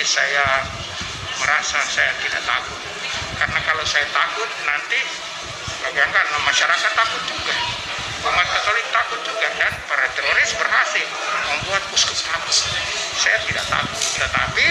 saya merasa saya tidak takut. Karena kalau saya takut nanti bayangkan masyarakat takut juga, umat Katolik takut juga, dan para teroris berhasil membuat uskup takut. Saya tidak takut, tetapi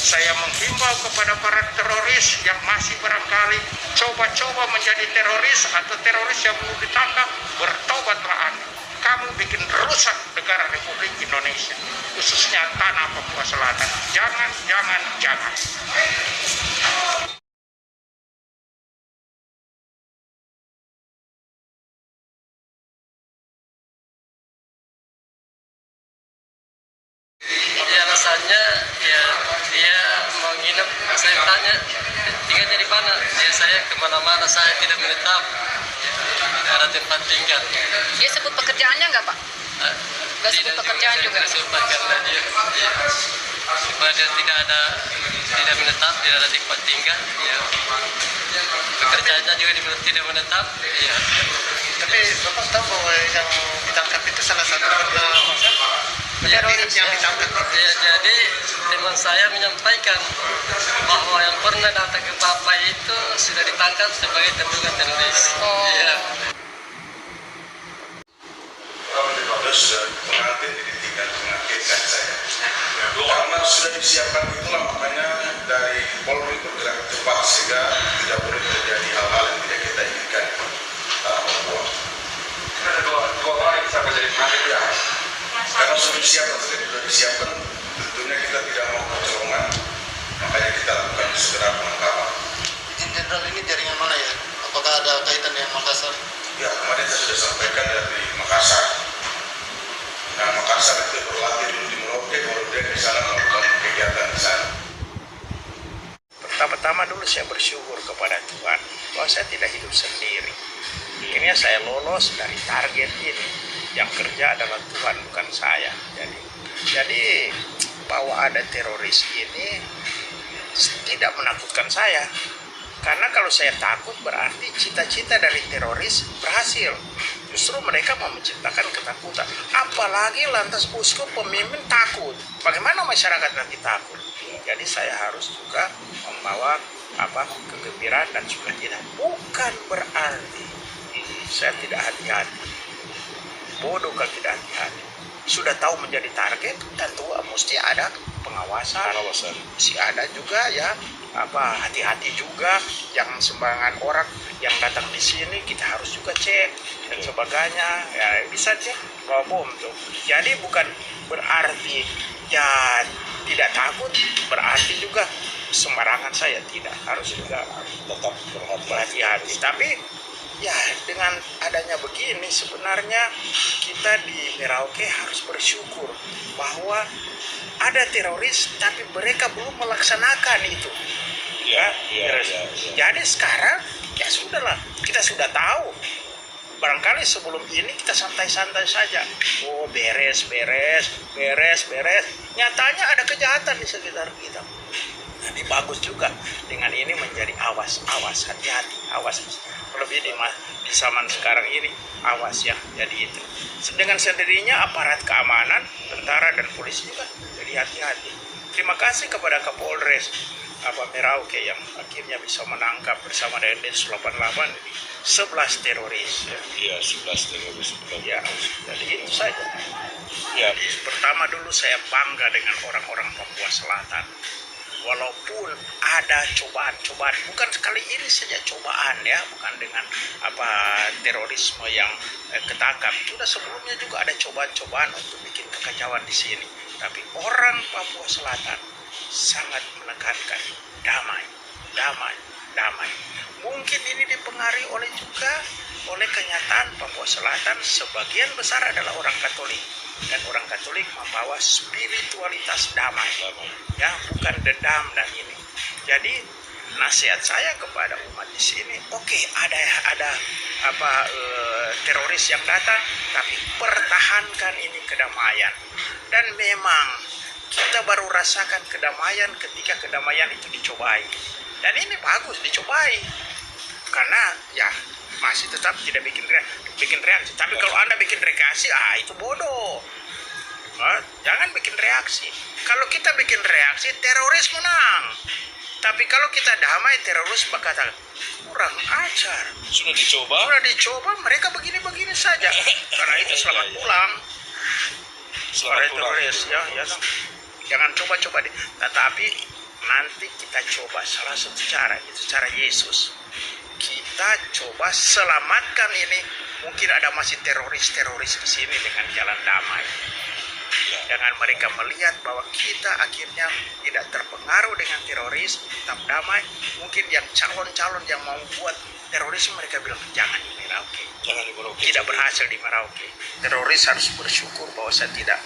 saya menghimbau kepada para teroris yang masih barangkali coba-coba menjadi teroris atau teroris yang belum ditangkap, bertobatlah Anda. Kamu bikin rusak negara Republik Indonesia, khususnya tanah Papua Selatan. Jangan, jangan, jangan. Ya rasanya ya dia mau nginep, saya tanya tinggal dari mana, ya saya kemana-mana, saya tidak menetap, ya, tidak ada tempat tinggal. Dia sebut pekerjaannya nggak Pak? Nggak sebut pekerjaan juga? Tidak sebut karena dia ya, supaya dia tidak menetap, tidak ada tempat tinggal, ya. Pekerjaannya juga tidak menetap, ya. Tapi Bapak tahu bahwa yang ditangkap itu salah satu teroris yang ditangkap. Ya, jadi teman saya menyampaikan bahwa yang pernah datang ke Bapak itu sudah ditangkap sebagai terduga teroris. Oh. Ya. Terus pengantin ditinggal mengagetkan saya. Karena sudah disiapkan itulah makanya dari Polri bergerak cepat sehingga tidak boleh terjadi hal-hal yang tidak kita inginkan di tanah Papua. Ada dua orang yang bisa menjadi pengantin ya. Karena sudah disiapkan, tentunya kita tidak mau kecolongan, makanya kita lakukan segera penangkapan. Izin Jenderal ini jaringan mana ya? Apakah ada kaitan dengan Makassar? Ya, kemarin saya sudah sampaikan dari Makassar. Nah, Makassar itu berlatih dulu di Merauke, baru dia di sana melakukan kegiatan di sana. Pertama-tama dulu saya bersyukur kepada Tuhan bahwa saya tidak hidup sendiri. Akhirnya saya lolos dari target ini. Yang kerja adalah Tuhan, bukan saya. Jadi bahwa ada teroris ini tidak menakutkan saya. Karena kalau saya takut berarti cita-cita dari teroris berhasil. Justru mereka mau menciptakan ketakutan. Apalagi lantas uskup pemimpin takut. Bagaimana masyarakat nanti takut? Jadi saya harus juga membawa kegembiraan dan sukacita. Bukan berarti saya tidak hati-hati. Bodoh kalau tidak hati-hati. Sudah tahu menjadi target, tentu mesti ada pengawasan. Mesti ada juga ya hati-hati juga, jangan sembarangan orang yang datang di sini kita harus juga cek dan sebagainya. Ya bisa cek bawa bom tuh. Jadi bukan berarti ya tidak takut, berarti juga sembarangan saya tidak, harus juga tetap berhati-hati. Tapi ya dengan adanya begini sebenarnya kita di Merauke harus bersyukur bahwa ada teroris tapi mereka belum melaksanakan itu. Ya. Jadi sekarang ya sudahlah, kita sudah tahu. Barangkali sebelum ini kita santai-santai saja. Oh beres. Nyatanya ada kejahatan di sekitar kita. Jadi bagus juga dengan ini menjadi awas, hati-hati, awas. Lebih di zaman sekarang ini awas ya. Jadi itu dengan sendirinya aparat keamanan, tentara dan polisi juga jadi hati-hati. Terima kasih kepada Kapolres Merauke yang akhirnya bisa menangkap bersama dengan Densus 88 11 teroris. Iya, 11 teroris. Ya, jadi itu saja. Ya, pertama dulu saya bangga dengan orang-orang Papua Selatan. Walaupun ada cobaan-cobaan, bukan sekali ini saja cobaan ya, bukan dengan terorisme yang ketangkap. Sudah sebelumnya juga ada cobaan-cobaan untuk bikin kekacauan di sini. Tapi orang Papua Selatan sangat menekankan damai. Mungkin ini dipengaruhi oleh kenyataan Papua Selatan sebagian besar adalah orang Katolik, dan orang Katolik membawa spiritualitas damai, ya bukan dendam dan ini. Jadi nasihat saya kepada umat di sini, oke, ada teroris yang datang, tapi pertahankan ini kedamaian. Dan memang kita baru rasakan kedamaian ketika kedamaian itu dicobai. Dan ini bagus dicobai, karena ya masih tetap tidak bikin reaksi. Tapi kalau Anda bikin reaksi, itu bodoh. Jangan bikin reaksi. Kalau kita bikin reaksi, teroris menang. Tapi kalau kita damai, teroris berkata kurang ajar. Sudah dicoba. Sudah dicoba, mereka begini-begini saja. Karena itu selamat pulang. Selamat pulang. Teroris, ya dong. Jangan coba-coba deh. Tetapi nanti kita coba salah satu cara, itu cara Yesus. Kita coba selamatkan ini. Mungkin ada masih teroris-teroris di sini dengan jalan damai. Dengan mereka melihat bahwa kita akhirnya tidak terpengaruh dengan teroris, tetap damai. Mungkin yang calon-calon yang mau buat teroris, mereka bilang jangan di Merauke. Jangan di Merauke. Tidak berhasil di Merauke. Teroris harus bersyukur bahwa saya tidak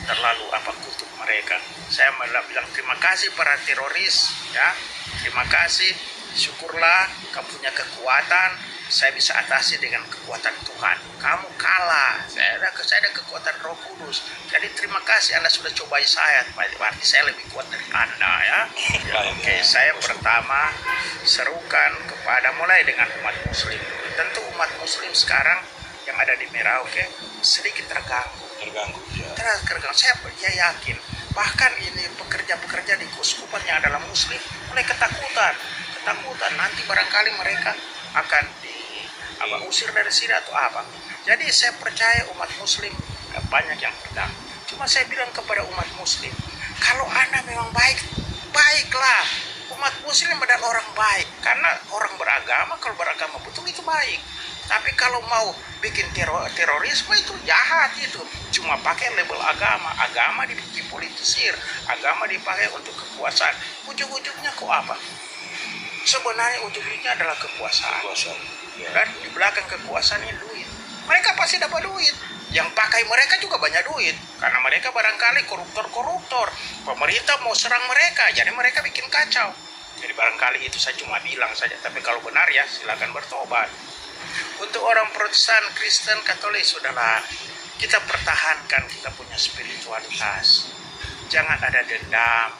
terlalu kutuk mereka. Saya malah bilang terima kasih para teroris, ya. Terima kasih. Syukurlah kamu punya kekuatan. Saya bisa atasi dengan kekuatan Tuhan. Kamu kalah. Saya ada kekuatan Roh Kudus. Jadi terima kasih Anda sudah cobai saya. Berarti saya lebih kuat dari Anda, ya. Oke, saya pertama serukan kepada mulai dengan umat Muslim. Tentu umat Muslim sekarang yang ada di Merauke sedikit terganggu. Terganggu. Saya yakin. Bahkan ini pekerja-pekerja di keuskupan yang adalah Muslim mulai ketakutan nanti barangkali mereka akan usir dari sini atau apa. Jadi saya percaya umat Muslim banyak yang terganggu. Cuma saya bilang kepada umat Muslim, kalau Anda memang baik, baiklah. Umat Muslim adalah orang baik, karena orang beragama, kalau beragama betul itu baik. Tapi kalau mau bikin terorisme itu jahat itu. Cuma pakai label agama dipolitisir, agama dipakai untuk kekuasaan. Ujung-ujungnya kok apa? Sebenarnya ujungnya adalah kekuasaan. Dan di belakang kekuasaan ini duit. Mereka pasti dapat duit. Yang pakai mereka juga banyak duit. Karena mereka barangkali koruptor. Pemerintah mau serang mereka, jadi mereka bikin kacau. Jadi barangkali itu saya cuma bilang saja. Tapi kalau benar ya silakan bertobat. Untuk orang Protestan, Kristen, Katolik, sudahlah. Kita pertahankan kita punya spiritualitas. Jangan ada dendam.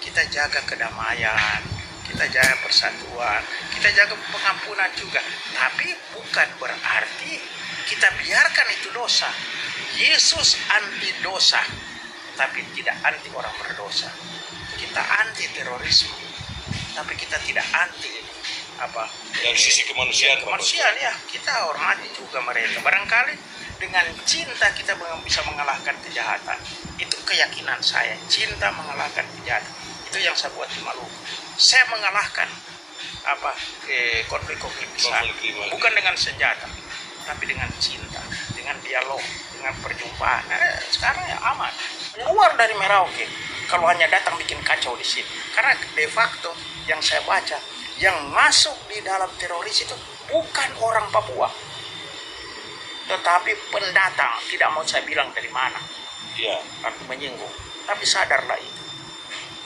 Kita jaga kedamaian. Kita jaga persatuan, kita jaga pengampunan juga. Tapi bukan berarti kita biarkan itu dosa. Yesus anti dosa, tapi tidak anti orang berdosa. Kita anti terorisme, tapi kita tidak anti dari sisi kemanusiaan. Kemanusiaan ya, kita hormati juga mereka. Barangkali dengan cinta kita bisa mengalahkan kejahatan. Itu keyakinan saya. Cinta mengalahkan kejahatan. Itu yang saya buat di Maluku. Saya mengalahkan konflik-konflik besar, bukan dengan senjata, tapi dengan cinta, dengan dialog, dengan perjumpaan. Sekarang ya aman. Keluar dari Merauke kalau hanya datang bikin kacau di sini. Karena de facto yang saya baca, yang masuk di dalam teroris itu bukan orang Papua, tetapi pendatang. Tidak mau saya bilang dari mana. Aku menyinggung, tapi sadarlah itu.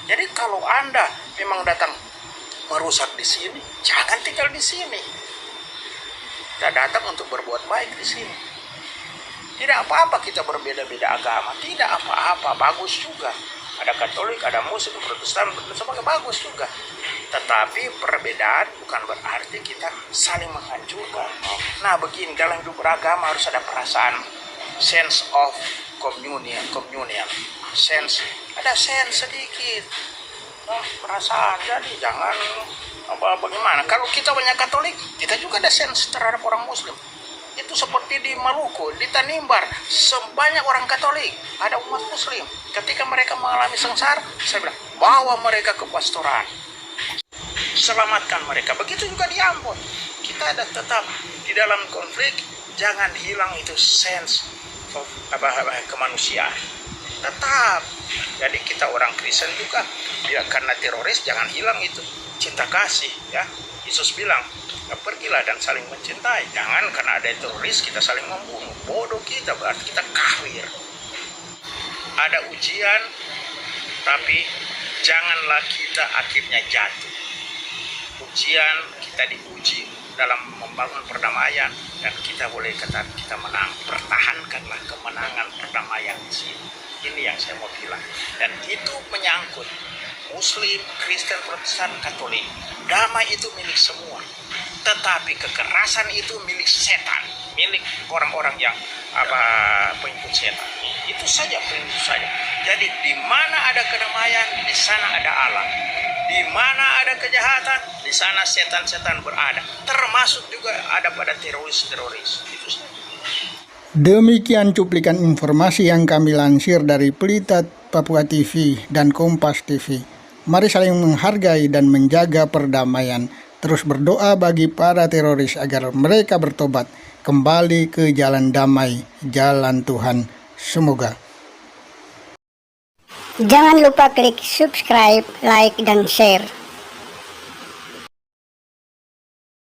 Jadi kalau Anda memang datang merusak di sini, jangan tinggal di sini. Kita datang untuk berbuat baik di sini. Tidak apa-apa kita berbeda-beda agama, tidak apa-apa, bagus juga. Ada Katolik, ada Muslim, Protestan, sebagai bagus juga. Tetapi perbedaan bukan berarti kita saling menghancurkan. Nah begini, dalam hidup beragama harus ada perasaan, sense of communion, ada sense sedikit, perasaan. Jadi jangan bagaimana. Kalau kita banyak Katolik, kita juga ada sense terhadap orang Muslim. Itu seperti di Maluku, di Tanimbar, sebanyak orang Katolik, ada umat Muslim. Ketika mereka mengalami sengsara, saya bilang, bawa mereka ke pastoran, selamatkan mereka. Begitu juga di Ambon. Kita ada tetap di dalam konflik, jangan hilang itu sense of kemanusiaan. Tetap. Jadi kita orang Kristen juga, ya, karena teroris jangan hilang itu cinta kasih, ya. Yesus bilang, pergilah dan saling mencintai. Jangan karena ada teroris kita saling membunuh. Bodoh kita, berarti kita kafir. Ada ujian, tapi janganlah kita akhirnya jatuh. Ujian, kita diuji dalam membangun perdamaian, dan kita boleh kata kita menang. Pertahankanlah kemenangan perdamaian di sini. Ini yang saya mau bilang. Dan itu menyangkut Muslim, Kristen, Protestan, Katolik. Damai itu milik semua. Tetapi kekerasan itu milik setan, milik orang-orang yang pengikut setan. Itu Itu saja prinsip saja. Jadi di mana ada kedamaian, di sana ada Allah. Di mana ada kejahatan, di sana setan-setan berada. Termasuk juga ada pada teroris-teroris. Itu saja. Demikian cuplikan informasi yang kami lansir dari Pelita Papua TV dan Kompas TV. Mari saling menghargai dan menjaga perdamaian. Terus berdoa bagi para teroris agar mereka bertobat kembali ke jalan damai, jalan Tuhan. Semoga. Jangan lupa klik subscribe, like, dan share.